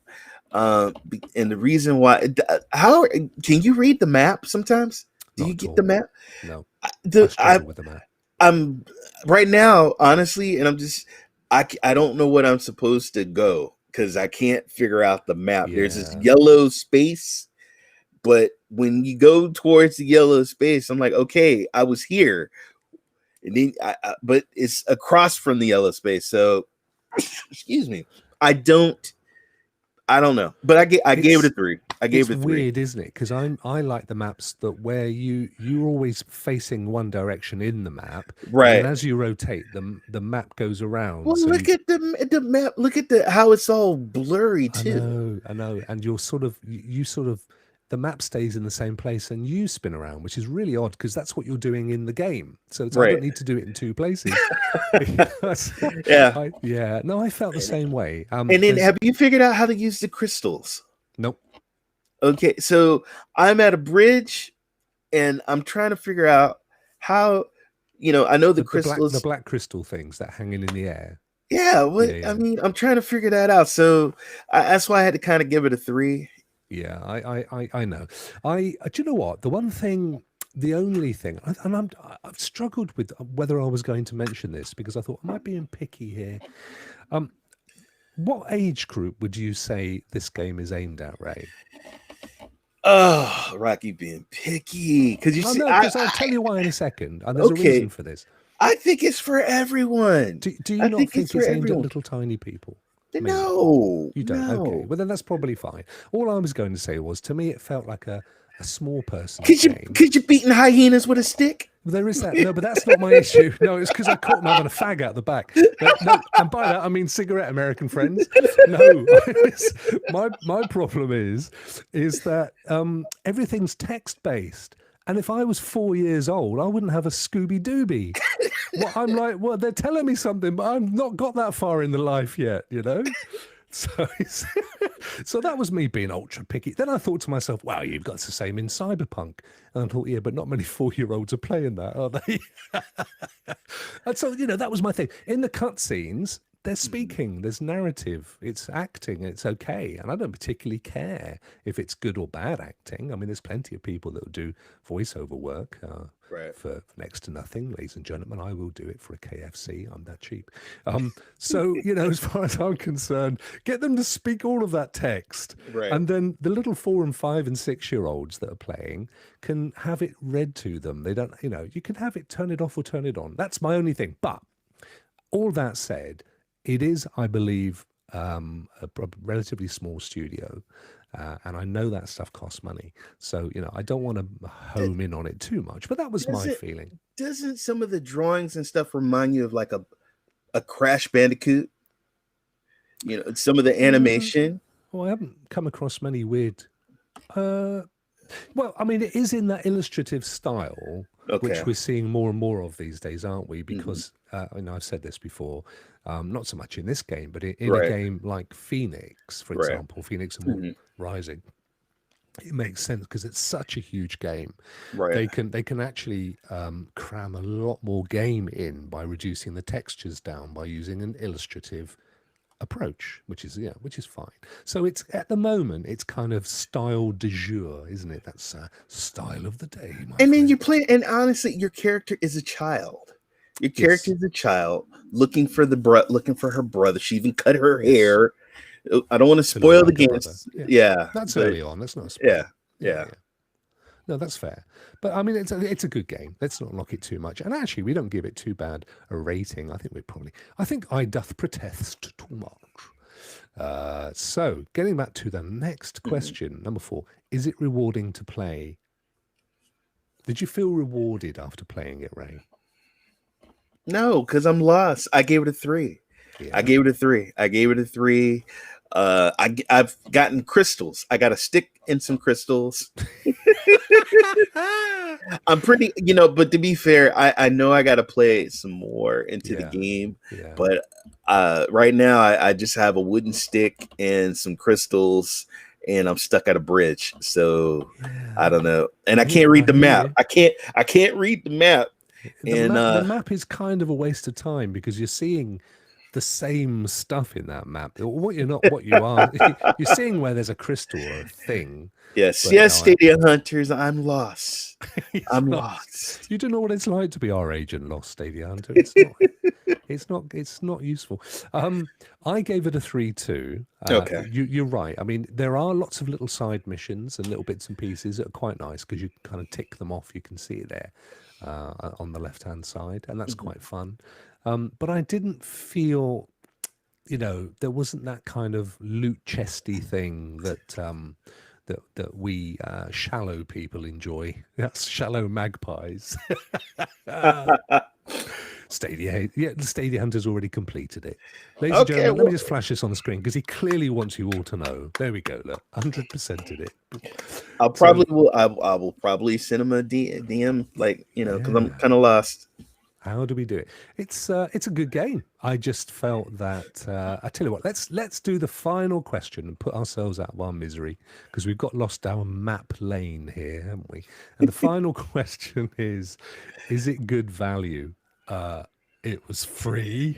And the reason why, how can you read the map sometimes? Do you get the map? No. I struggle with the map. I'm right now, honestly, and I'm just, I don't know what I'm supposed to go because I can't figure out the map. There's this yellow space, but when you go towards the yellow space, I'm like, okay, I was here, and then but it's across from the yellow space. So, excuse me, I don't know, but I gave it a 3. I gave it a 3. Weird, isn't it? Because I like the maps that where you're always facing one direction in the map, right? And as you rotate, the map goes around. Well, so look at the map. Look at how it's all blurry too. I know, and you sort of the map stays in the same place and you spin around, which is really odd because that's what you're doing in the game. So I don't need to do it in 2 places. No, I felt the same way. And then have you figured out how to use the crystals? Nope. Okay, so I'm at a bridge and I'm trying to figure out how, I know the crystals. The black crystal things that hanging in the air. Yeah, I mean, I'm trying to figure that out. So that's why I had to kind of give it a 3. Yeah, I know. Do you know what? The only thing, and I've struggled with whether I was going to mention this because I thought, am I being picky here? What age group would you say this game is aimed at, Ray? Oh, Rocky being picky. Because I'll tell you why in a second. And there's a reason for this. I think it's for everyone. Do you not think it's aimed at little tiny people? No, you don't. No. Okay, well then that's probably fine. All I was going to say was, to me, it felt like a small person. Could you beating hyenas with a stick? Well, there is that. No, but that's not my issue. No, it's because I caught him having a fag out the back. No, and by that I mean cigarette, American friends. No, my problem is that everything's text based. And if I was 4 years old, I wouldn't have a Scooby Dooby. I'm like, well, they're telling me something, but I've not got that far in the life yet, So that was me being ultra picky. Then I thought to myself, wow, you've got the same in Cyberpunk. And I thought, yeah, but not many 4-year-olds are playing that, are they? And so, that was my thing. In the cutscenes, they're speaking, there's narrative, it's acting, it's okay. And I don't particularly care if it's good or bad acting. I mean, there's plenty of people that will do voiceover work Right. for next to nothing, ladies and gentlemen. I will do it for a KFC. I'm that cheap. So, as far as I'm concerned, get them to speak all of that text. Right. And then the little 4 and 5 and 6-year-olds that are playing can have it read to them. They don't, you can have it, turn it off or turn it on. That's my only thing. But all that said, it is, I believe, a relatively small studio. And I know that stuff costs money. So, I don't want to home in on it too much. But that was my feeling. Doesn't some of the drawings and stuff remind you of like a Crash Bandicoot? Some of the animation. Well, I haven't come across many weird. Well, I mean, it is in that illustrative style, which we're seeing more and more of these days, aren't we? Because I've said this before, not so much in this game, but in a game like Phoenix, for example, Phoenix and More Rising, it makes sense because it's such a huge game. Right. They can actually cram a lot more game in by reducing the textures down by using an illustrative approach, which is fine. So it's at the moment it's kind of style du jour, isn't it? That's style of the day. Then you play, and honestly, your character is a child. Your character is a child looking for her brother. She even cut her hair. I don't want to spoil the game. Yeah, that's early on. That's not a spoil. Yeah. No, that's fair. But I mean, it's a good game. Let's not knock it too much. And actually, we don't give it too bad a rating. I think I doth protest too much. So getting back to the next question, number 4, is it rewarding to play? Did you feel rewarded after playing it, Ray? No, because I'm lost. I gave it a 3. Yeah. I gave it a 3. I've gotten crystals. I got a stick and some crystals. I'm pretty, but to be fair, I know I got to play some more into the game. Yeah. But right now, I just have a wooden stick and some crystals, and I'm stuck at a bridge. So I don't know, and I can't read the map. I can't read the map. The map is kind of a waste of time because you're seeing the same stuff in that map. What you are. You're seeing where there's a crystal or a thing. Yes, Stadia Hunters. I'm lost. I'm lost. You don't know what it's like to be our agent, lost Stadia Hunter. It's not useful. I gave it a 3 too. Okay. You're right. I mean, there are lots of little side missions and little bits and pieces that are quite nice because you kind of tick them off. You can see it there on the left-hand side, and that's quite fun. But I didn't feel, there wasn't that kind of loot chesty thing that we shallow people enjoy. That's shallow magpies. The Stadia Hunter's already completed it. Ladies and gentlemen, let me just flash this on the screen because he clearly wants you all to know. There we go. Look, 100%ed it. I will probably send him a DM, because I'm kind of lost. How do we do it? It's a good game. I just felt that I tell you what, let's do the final question and put ourselves out of our misery because we've got lost our map lane here, haven't we? And the final question is it good value? It was free.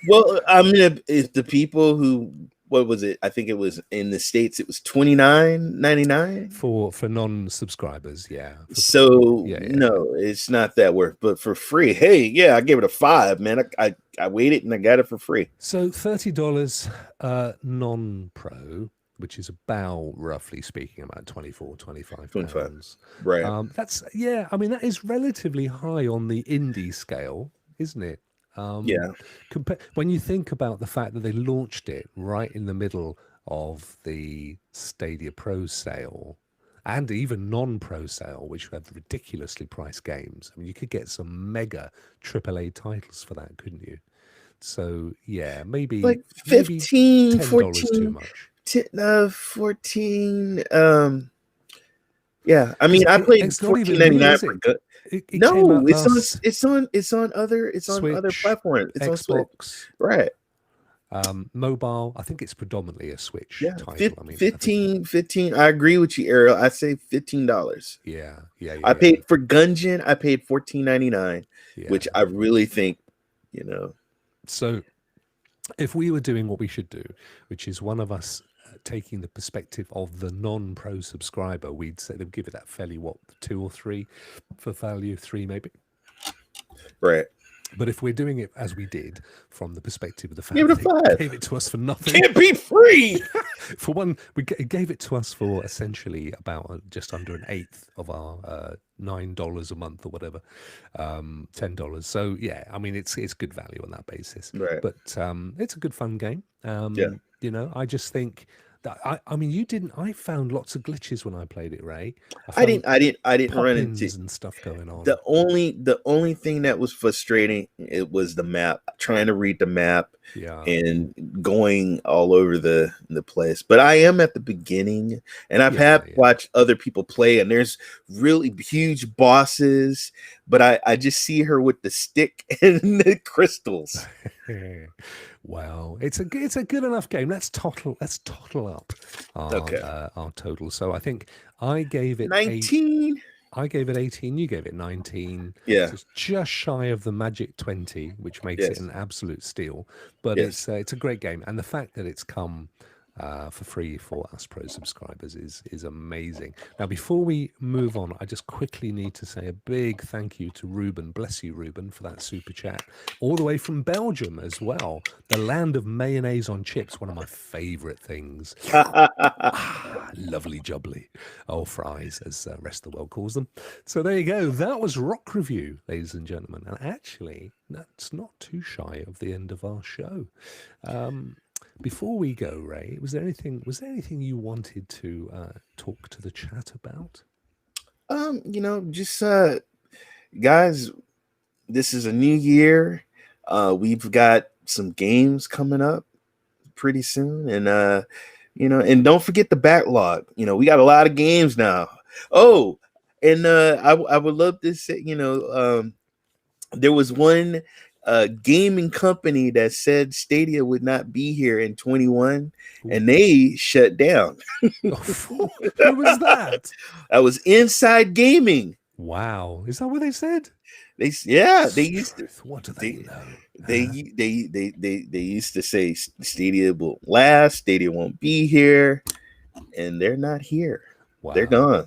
Well, I mean, if the people who, what was it? I think it was in the States, it was $29.99 for non-subscribers. Yeah. No, it's not that worth. But for free, hey, yeah, I gave it a 5, man. I waited and I got it for free. So $30 non-pro, which is about, roughly speaking, about 25 pounds. Right. I mean, that is relatively high on the indie scale, isn't it? When you think about the fact that they launched it right in the middle of the Stadia Pro sale and even non-pro sale, which have ridiculously priced games. I mean, you could get some mega AAA titles for that, couldn't you? So yeah, maybe like 15, $10 14 too much. 14. Yeah, I mean, I played $14.99 for good. No, it's on other platforms. It's Xbox, on Switch. Right. Mobile. I think it's predominantly a Switch title. 15. I agree with you, Ariel. I say $15. Yeah. I paid for Gungeon. I paid $14.99, which I really think, So if we were doing what we should do, which is one of us taking the perspective of the non-pro subscriber, we'd say they'd give it that fairly 2 or 3 for value, 3 maybe. Right. But if we're doing it as we did from the perspective of the fact Give it a that 5. they gave it to us for nothing. Can't be free. For one, it gave it to us for essentially about just under an eighth of our $9 a month or whatever, $10. So yeah, I mean it's good value on that basis. Right. But it's a good fun game. Yeah. You know, I just think that I mean you didn't. I found lots of glitches when I played it, Ray. I didn't run into and stuff going on. The only thing that was frustrating, it was the map. Trying to read the map, and going all over the place. But I am at the beginning, and I've watched other people play, and there's really huge bosses. But I just see her with the stick and the crystals. Wow, it's a good enough game. Let's total up our total. So I think I gave it 19. I gave it 18. You gave it 19. Yeah, so it's just shy of the magic 20, which makes it an absolute steal. But it's a great game, and the fact that it's come for free for us pro subscribers is amazing. Now, before we move on, I just quickly need to say a big thank you to Ruben. Bless you, Ruben, for that super chat, all the way from Belgium as well. The land of mayonnaise on chips, one of my favorite things. Lovely jubbly, fries, as the rest of the world calls them. So there you go. That was Rokk Review, ladies and gentlemen. And actually, that's not too shy of the end of our show. Before we go, Ray, was there anything you wanted to talk to the chat about? Just guys, this is a new year. We've got some games coming up pretty soon, and and don't forget the backlog. We got a lot of games now. Oh, and I would love to say, there was one gaming company that said Stadia would not be here in 21, and they shut down. Who was that? That was Inside Gaming. Wow, is that what they said? They used to. What do they know? They used to say Stadia will last, Stadia won't be here, and they're not here. Wow. They're gone.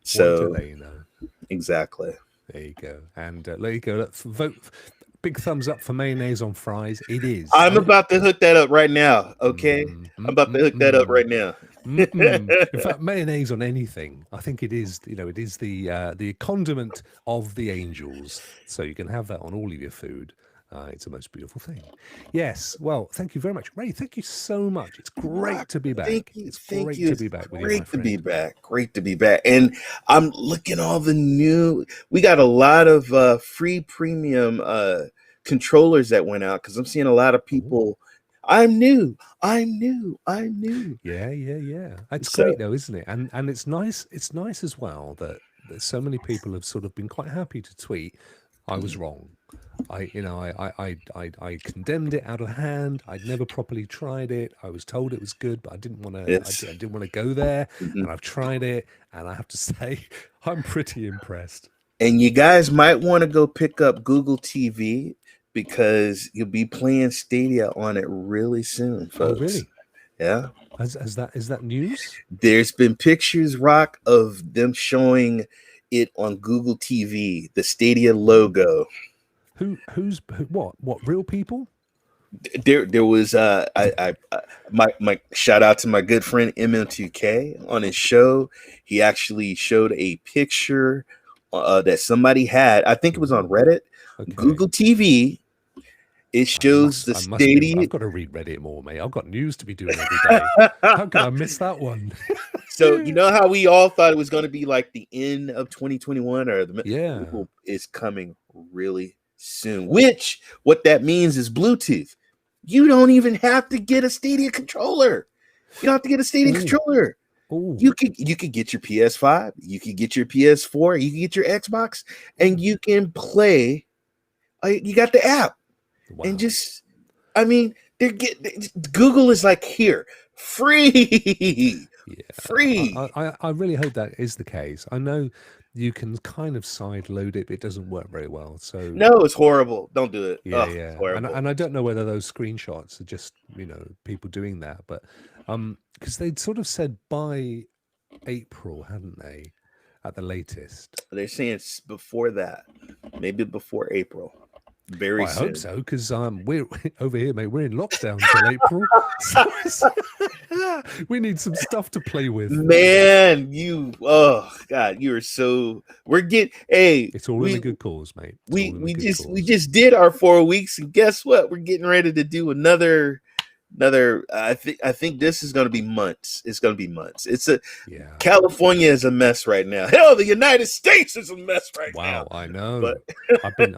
So what do they know? Exactly. There you go. And there you go. Vote. Big thumbs up for mayonnaise on fries. It is. I'm about to hook that up right now. Okay, I'm about to hook that up right now. In fact, mayonnaise on anything, I think it is. It is the condiment of the angels. So you can have that on all of your food. It's the most beautiful thing. Yes. Well, thank you very much, Ray. Thank you so much. It's great to be back. Thank you. It's great to be back with you, my friend. Great to be back. And I'm looking all the new. We got a lot of free premium controllers that went out, because I'm seeing a lot of people. I'm new. Yeah. It's great though, isn't it? And it's nice. It's nice as well that so many people have sort of been quite happy to tweet, I was wrong. I condemned it out of hand. I'd never properly tried it. I was told it was good, but I didn't want to. I didn't want to go there. And I've tried it, and I have to say, I'm pretty impressed. And you guys might want to go pick up Google TV, because you'll be playing Stadia on it really soon, folks. Oh, really? Yeah. Is that news? There's been pictures, Rokk, of them showing it on Google TV, the Stadia logo. Who's what real people? There was my shout out to my good friend MM2K on his show. He actually showed a picture that somebody had. I think it was on Reddit. Okay. Google TV. It shows the Stadia. I've got to read Reddit more, mate. I've got news to be doing every day. How can I miss that one? So you know how we all thought it was going to be like the end of 2021, or Google is coming really soon. Which what that means is Bluetooth. You don't even have to get a Stadia controller. You don't have to get a Stadia controller. Ooh. You could get your PS5, you could get your PS4, you can get your Xbox, and you can play. You got the app. Wow. And just, I mean, Google is like, here, free. Yeah, Free. I really hope that is the case. I know you can kind of side load it, but it doesn't work very well. So No, it's horrible. Don't do it. yeah, Oh, it's yeah, horrible. and I don't know whether those screenshots are just people doing that, but because they'd sort of said by April, hadn't they, at the latest? They're saying it's before that, maybe before April. Very Well, I soon. hope so, because we're over here, mate. We're in lockdown till April. So we need some stuff to play with. Man, oh God, you are so. We're getting. Hey, it's all in a good cause, mate. We just did our 4 weeks, and guess what? We're getting ready to do another. I think this is going to be months. It's going to be months. California is a mess right now. Hell, the United States is a mess right now. Wow, I know. But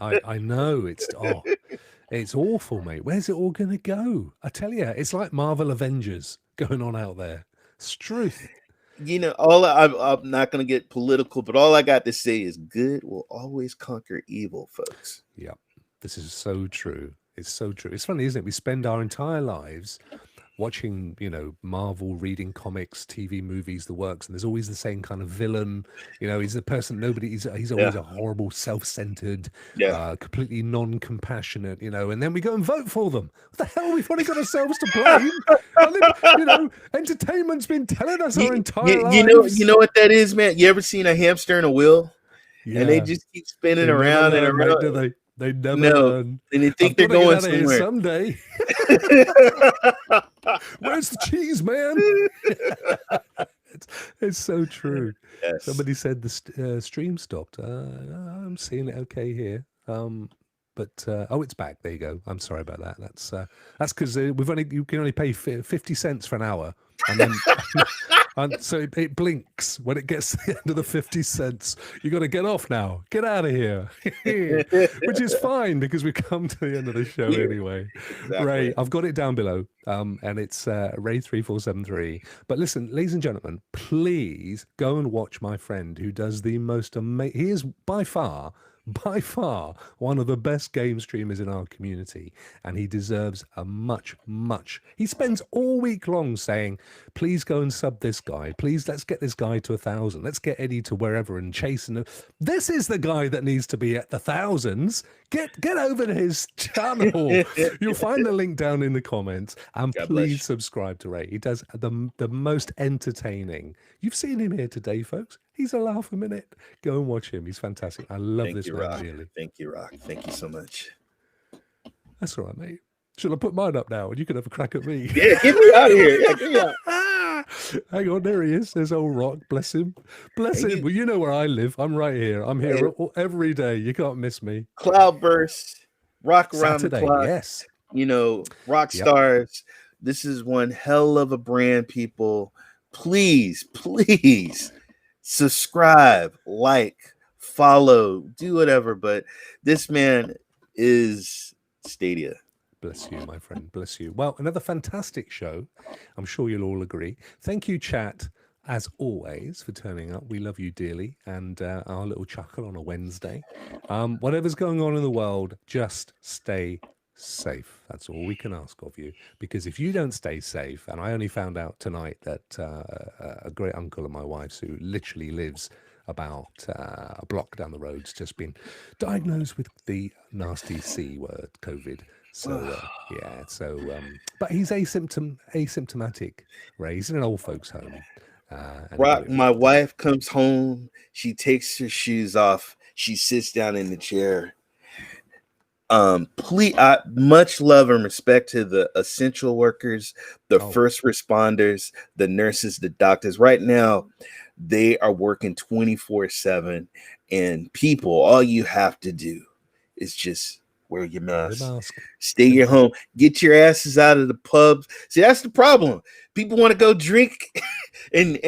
I know it's awful, mate. Where's it all going to go? I tell you, it's like Marvel Avengers going on out there. It's truth. I'm not going to get political, but all I got to say is good will always conquer evil, folks. Yeah, this is so true. It's so true. It's funny, isn't it? We spend our entire lives watching, Marvel, reading comics, TV, movies, the works, and there's always the same kind of villain. He's the person he's always a horrible, self-centered, completely non-compassionate, and then we go and vote for them. What the hell? We've only got ourselves to blame. And then, entertainment's been telling us our entire lives. You know what that is, man? You ever seen a hamster in a wheel? Yeah. And they just keep spinning around and around. Do they? They never learn. And they think they're going somewhere. Someday. Where's the cheese, man? It's so true. Yes. Somebody said the stream stopped. I'm seeing it okay here. But it's back. There you go. I'm sorry about that. That's because you can only pay 50 cents for an hour, and then and so it blinks when it gets to the end of the 50 cents. You got to get off now. Get out of here, which is fine because we come to the end of the show anyway. Exactly. Ray, I've got it down below, and it's Ray3473. But listen, ladies and gentlemen, please go and watch my friend who does the most amazing. He is by far one of the best game streamers in our community, and he deserves a much he spends all week long saying, please go and sub this guy, please, let's get this guy to 1,000, let's get Eddie to wherever and chasing. This is the guy that needs to be at the thousands. Get over to his channel. You'll find the link down in the comments, and please subscribe to Ray. He does the most entertaining. You've seen him here today, folks. He's a laugh a minute. Go and watch him. He's fantastic. I love this man, really. Thank you, Rokk. Thank you so much. That's all right, mate. Should I put mine up now and you can have a crack at me? Yeah, get me out of here. Yeah, get me out. Hang on, there he is. There's old Rokk. Bless him. Bless him. Well, you know where I live. I'm right here. I'm here every day. You can't miss me. Cloudburst, Rock around Saturday, the clock. Yes. Rock stars. This is one hell of a brand, people. Please subscribe, like, follow, do whatever. But this man is Stadia. Bless you, my friend. Bless you. Well, another fantastic show. I'm sure you'll all agree. Thank you, chat, as always, for turning up. We love you dearly. And our little chuckle on a Wednesday. Whatever's going on in the world, just stay safe. That's all we can ask of you. Because if you don't stay safe, and I only found out tonight that a great uncle of my wife's, who literally lives about a block down the road's just been diagnosed with the nasty C word, COVID. So but he's asymptomatic. Ray, he's in an old folks home. Rokk, my wife comes home, she takes her shoes off, she sits down in the chair. Please, much love and respect to the essential workers, the first responders, the nurses, the doctors. Right now, they are working 24/7, and people, all you have to do is just wear your mask. Stay your home. Get your asses out of the pubs. See, that's the problem. People want to go drink and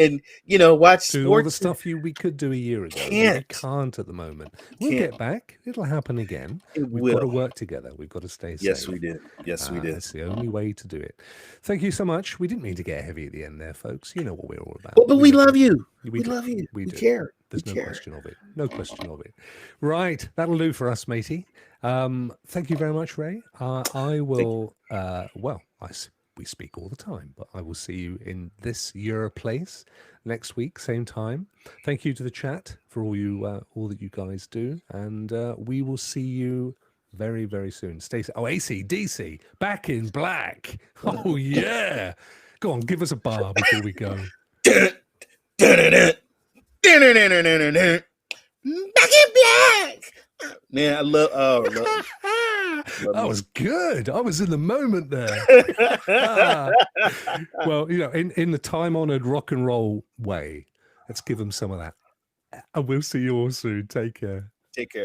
watch sports. All the stuff we could do a year ago. We can't at the moment. We'll get back. It'll happen again. We've got to work together. We've got to stay safe. Yes, we did. Yes, we did. That's the only way to do it. Thank you so much. We didn't mean to get heavy at the end there, folks. You know what we're all about. But we love you. We love you. We care. There's no question of it. No question of it. Right. That'll do for us, matey. Thank you very much, Ray. I will, we speak all the time, but I will see you in this Euro place next week, same time. Thank you to the chat for all that you guys do, and we will see you very, very soon. Stay. Oh, AC/DC, Back in Black. Oh yeah. Go on, give us a bar before we go. Back in Black. Man, I love. That was good. I was in the moment there. Well, in the time-honored rock and roll way, let's give them some of that. And we'll see you all soon. Take care. Take care.